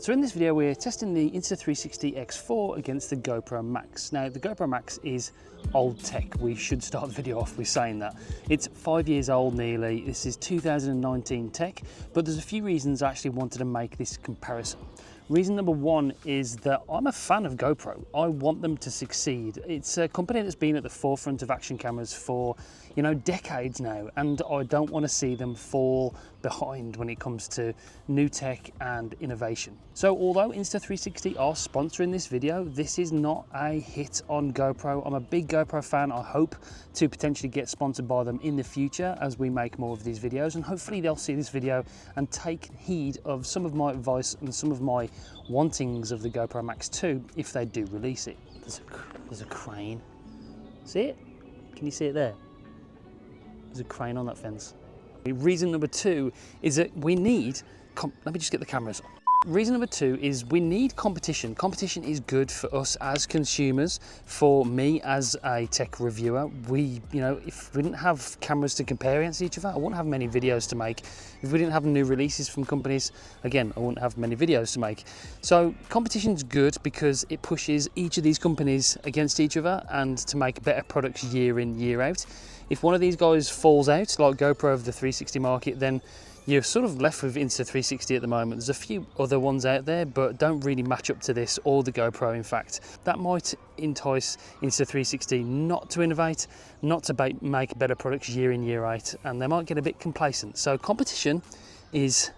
So in this video we're testing the Insta360 X4 against the GoPro Max. Now the GoPro Max is old tech. We should start the video off with saying that. It's 5 years old nearly. This is 2019 tech, but there's a few reasons I actually wanted to make this comparison. Reason number one is that I'm a fan of GoPro. I want them to succeed. It's a company that's been at the forefront of action cameras for, you know, decades now, and I don't want to see them fall behind when it comes to new tech and innovation. So although Insta360 are sponsoring this video, this is not a hit on GoPro. I'm a big GoPro fan. I hope to potentially get sponsored by them in the future as we make more of these videos, and hopefully they'll see this video and take heed of some of my advice and some of my wantings of the GoPro Max 2 if they do release it. There's a crane. See it? Can you see it there? There's a crane on that fence. Reason number two is that we need, let me just get the cameras. Reason number two is we need competition. Competition is good for us as consumers, for me as a tech reviewer. If we didn't have cameras to compare against each other, I wouldn't have many videos to make. If we didn't have new releases from companies, again, I wouldn't have many videos to make. So competition's good because it pushes each of these companies against each other and to make better products year in, year out. If one of these guys falls out, like GoPro of the 360 market, then you're sort of left with Insta360 at the moment. There's a few other ones out there, but don't really match up to this or the GoPro, in fact. That might entice Insta360 not to innovate, not to make better products year in, year out, and they might get a bit complacent. So competition is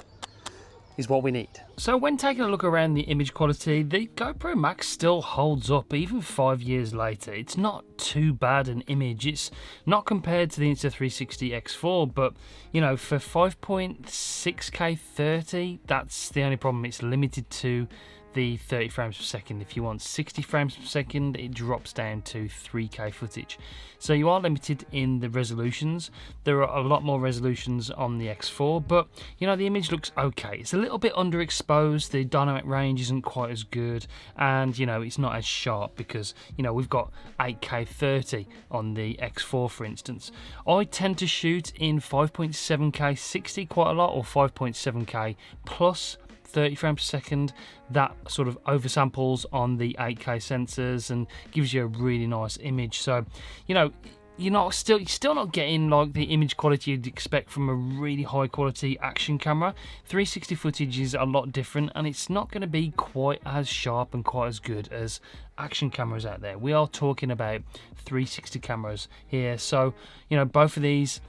what we need. So when taking a look around the image quality, the GoPro Max still holds up even 5 years later. It's not too bad an image. It's not compared to the Insta360 X4, but you know, for 5.6K 30, that's the only problem. It's limited to the 30 frames per second. If you want 60 frames per second, it drops down to 3K footage. So you are limited in the resolutions. There are a lot more resolutions on the X4, but you know, the image looks okay. It's a little bit underexposed. The dynamic range isn't quite as good, and you know, it's not as sharp because you know, we've got 8K 30 on the X4, for instance. I tend to shoot in 5.7K 60 quite a lot, or 5.7K plus 30 frames per second. That sort of oversamples on the 8K sensors and gives you a really nice image. So you know, you're still not getting like the image quality you'd expect from a really high quality action camera. 360 footage is a lot different, and it's not going to be quite as sharp and quite as good as action cameras out there. We are talking about 360 cameras here, so you know, both of these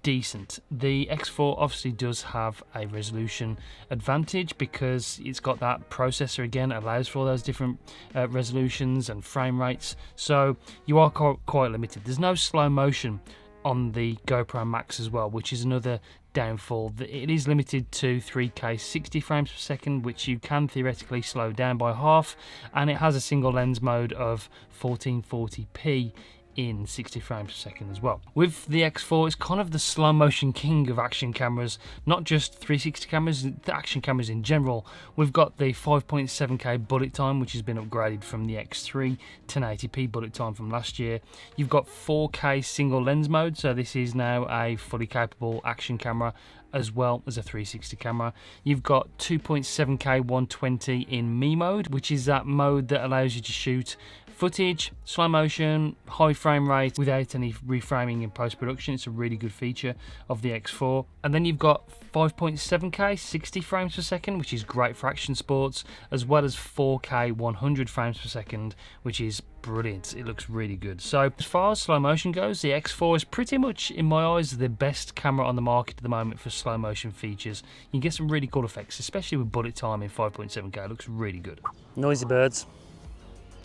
decent. The X4 obviously does have a resolution advantage because it's got that processor, again, allows for all those different resolutions and frame rates, so you are quite limited. There's no slow motion on the GoPro Max as well, which is another downfall. It is limited to 3K 60 frames per second, which you can theoretically slow down by half, and it has a single lens mode of 1440p in 60 frames per second as well. With the X4, it's kind of the slow motion king of action cameras, not just 360 cameras, the action cameras in general. We've got the 5.7K bullet time, which has been upgraded from the X3, 1080p bullet time from last year. You've got 4K single lens mode, so this is now a fully capable action camera as well as a 360 camera. You've got 2.7K 120 in Me mode, which is that mode that allows you to shoot footage, slow motion, high frame rate without any reframing in post-production. It's a really good feature of the X4. And then you've got 5.7K 60 frames per second, which is great for action sports, as well as 4K 100 frames per second, which is brilliant. It looks really good. So as far as slow motion goes, the X4 is pretty much, in my eyes, the best camera on the market at the moment for slow motion features. You can get some really cool effects, especially with bullet time in 5.7K. It looks really good. Noisy birds.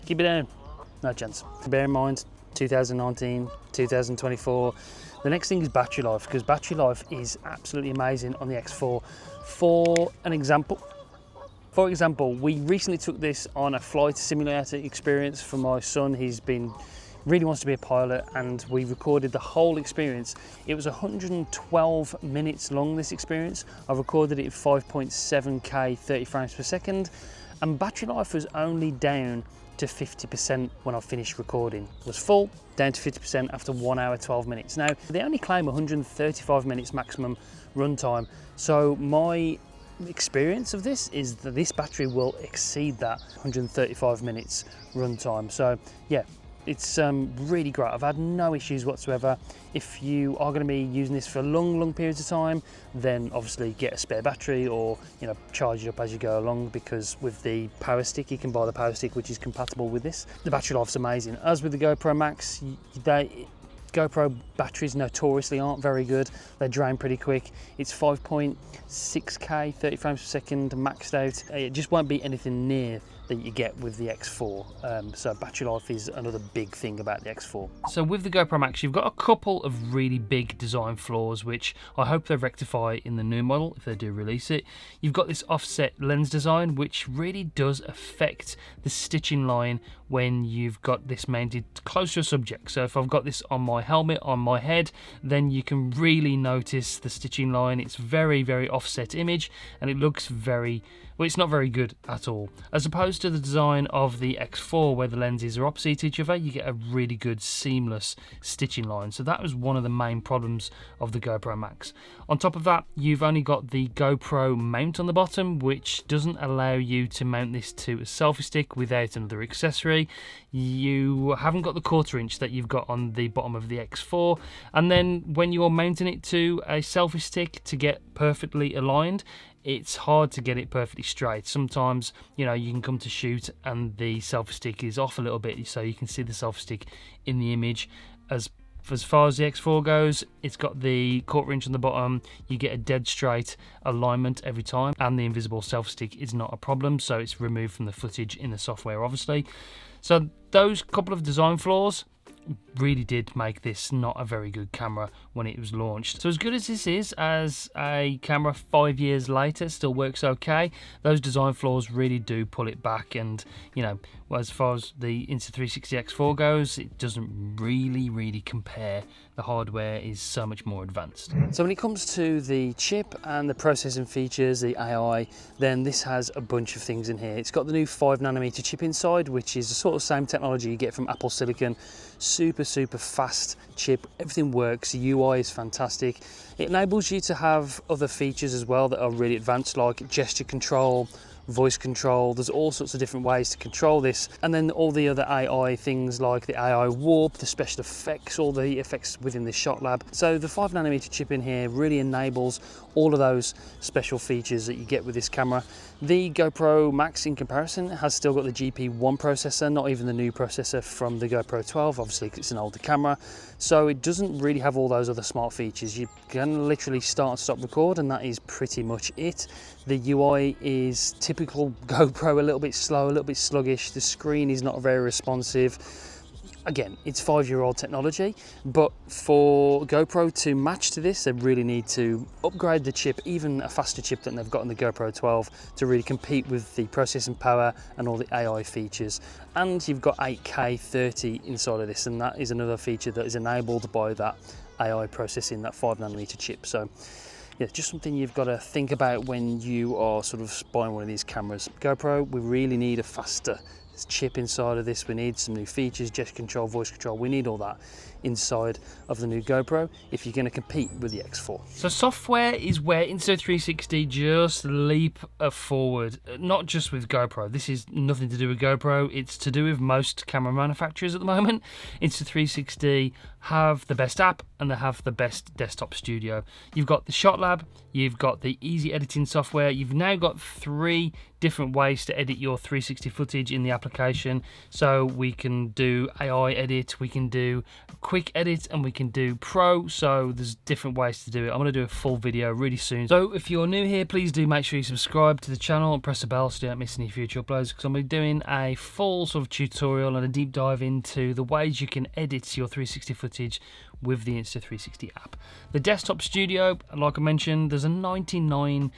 Keep it down. No chance. Bear in mind, 2019, 2024. The next thing is battery life, because battery life is absolutely amazing on the X4. For example, we recently took this on a flight simulator experience for my son. He's really wants to be a pilot, and we recorded the whole experience. It was 112 minutes long, this experience. I recorded it at 5.7K 30 frames per second, and battery life was only down to 50% when I finished recording. It was full, down to 50% after 1 hour 12 minutes. Now, they only claim 135 minutes maximum runtime, so my experience of this is that this battery will exceed that 135 minutes runtime. So yeah, it's really great. I've had no issues whatsoever. If you are going to be using this for long periods of time, then obviously get a spare battery, or charge it up as you go along, because with the power stick, you can buy the power stick which is compatible with this. The battery life's amazing. As with the GoPro Max, GoPro batteries notoriously aren't very good. They drain pretty quick. It's 5.6K 30 frames per second maxed out. It just won't be anything near that you get with the X4. So battery life is another big thing about the X4. So with the GoPro Max, you've got a couple of really big design flaws, which I hope they rectify in the new model if they do release it. You've got this offset lens design, which really does affect the stitching line when you've got this mounted close to a subject. So if I've got this on my helmet, on my head, then you can really notice the stitching line. It's very offset image, and it looks well, it's not very good at all. As opposed to the design of the X4, where the lenses are opposite each other, you get a really good seamless stitching line. So that was one of the main problems of the GoPro Max. On top of that, you've only got the GoPro mount on the bottom, which doesn't allow you to mount this to a selfie stick without another accessory. You haven't got the 1/4 inch that you've got on the bottom of the X4. And then when you're mounting it to a selfie stick to get perfectly aligned, it's hard to get it perfectly straight. Sometimes, you can come to shoot and the selfie stick is off a little bit, so you can see the selfie stick in the image. As far as the X4 goes, it's got the 1/4 inch on the bottom. You get a dead straight alignment every time, and the invisible selfie stick is not a problem, so it's removed from the footage in the software, obviously. So those couple of design flaws really did make this not a very good camera when it was launched. So as good as this is as a camera 5 years later, still works okay. Those design flaws really do pull it back, and as far as the Insta360 X4 goes, it doesn't really compare. The hardware is so much more advanced. So when it comes to the chip and the processing features, the AI, then this has a bunch of things in here. It's got the new 5nm chip inside, which is the sort of same technology you get from Apple Silicon. Super fast chip, everything works, the UI is fantastic. It enables you to have other features as well that are really advanced, like gesture control, voice control. There's all sorts of different ways to control this, and then all the other AI things like the AI warp, the special effects, all the effects within the shot lab. So the 5nm chip in here really enables all of those special features that you get with this camera. The GoPro Max, in comparison, has still got the GP1 processor, not even the new processor from the GoPro 12, obviously it's an older camera, so it doesn't really have all those other smart features. You can literally start and stop record, and that is pretty much it. The UI is typical GoPro, a little bit slow, a little bit sluggish. The screen is not very responsive. Again, it's 5-year-old technology, but for GoPro to match to this, they really need to upgrade the chip, even a faster chip than they've got on the GoPro 12, to really compete with the processing power and all the AI features. And you've got 8K 30 inside of this, and that is another feature that is enabled by that AI processing, that 5nm chip. So yeah, just something you've got to think about when you are sort of buying one of these cameras. GoPro, we really need a faster chip inside of this. We need some new features, gesture control, voice control. We need all that inside of the new GoPro if you're going to compete with the X4. So software is where Insta360 just leap forward, not just with GoPro. This is nothing to do with GoPro, it's to do with most camera manufacturers at the moment. Insta360 have the best app and they have the best desktop studio. You've got the Shot Lab, you've got the easy editing software, you've now got 3 different ways to edit your 360 footage in the application. So we can do AI edit, we can do quick edit, and we can do pro. So there's different ways to do it. I'm going to do a full video really soon. So if you're new here, please do make sure you subscribe to the channel and press the bell so you don't miss any future uploads, because I'm going to be doing a full sort of tutorial and a deep dive into the ways you can edit your 360 footage with the Insta360 app. The desktop studio, like I mentioned, there's a $99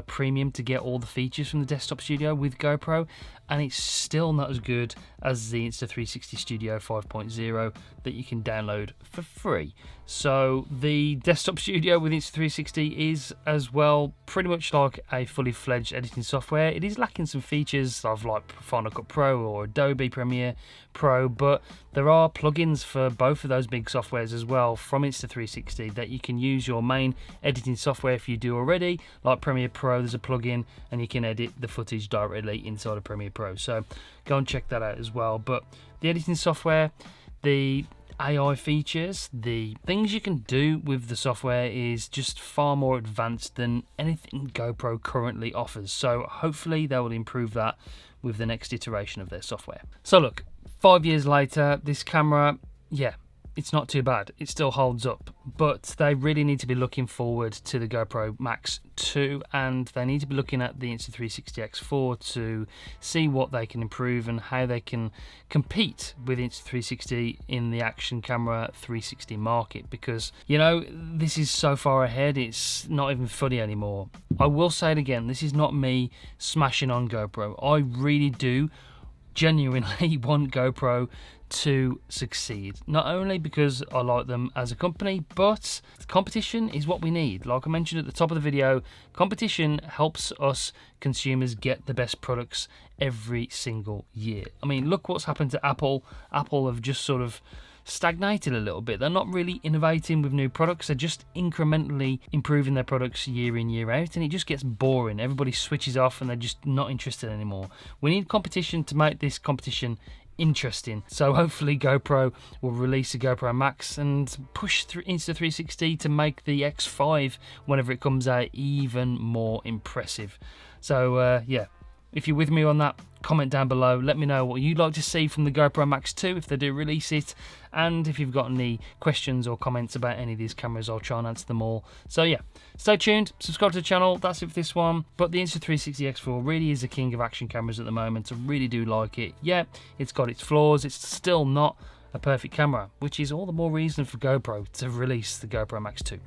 premium to get all the features from the desktop studio with GoPro, and it's still not as good as the Insta360 Studio 5.0 that you can download for free. So the desktop studio with Insta360 is as well pretty much like a fully fledged editing software. It is lacking some features of like Final Cut Pro or Adobe Premiere Pro, but there are plugins for both of those big softwares as well from Insta360 that you can use your main editing software if you do already, like Premiere Pro. There's a plugin and you can edit the footage directly inside of Premiere Pro, so go and check that out as well. But the editing software, the AI features, the things you can do with the software is just far more advanced than anything GoPro currently offers. So hopefully they will improve that with the next iteration of their software. So look, 5 years later, this camera, yeah, it's not too bad. It still holds up, but they really need to be looking forward to the GoPro Max 2, and they need to be looking at the Insta360 X4 to see what they can improve and how they can compete with Insta360 in the action camera 360 market, because, you know, this is so far ahead, it's not even funny anymore. I will say it again, this is not me smashing on GoPro. I really do genuinely want GoPro to succeed, not only because I like them as a company, but competition is what we need. Like I mentioned at the top of the video, competition helps us consumers get the best products every single year. I mean, look what's happened to Apple. Apple have just sort of stagnated a little bit. They're not really innovating with new products. They're just incrementally improving their products year in, year out, and it just gets boring. Everybody switches off and they're just not interested anymore. We need competition to make this competition interesting. So hopefully GoPro will release a GoPro Max and push through Insta360 to make the X5 whenever it comes out even more impressive. So yeah, if you're with me on that, comment down below. Let me know what you'd like to see from the GoPro Max 2 if they do release it, and if you've got any questions or comments about any of these cameras, I'll try and answer them all. So yeah, stay tuned, subscribe to the channel. That's it for this one. But the Insta360 X4 really is the king of action cameras at the moment. I really do like it. Yeah, it's got its flaws. It's still not a perfect camera, which is all the more reason for GoPro to release the GoPro Max 2.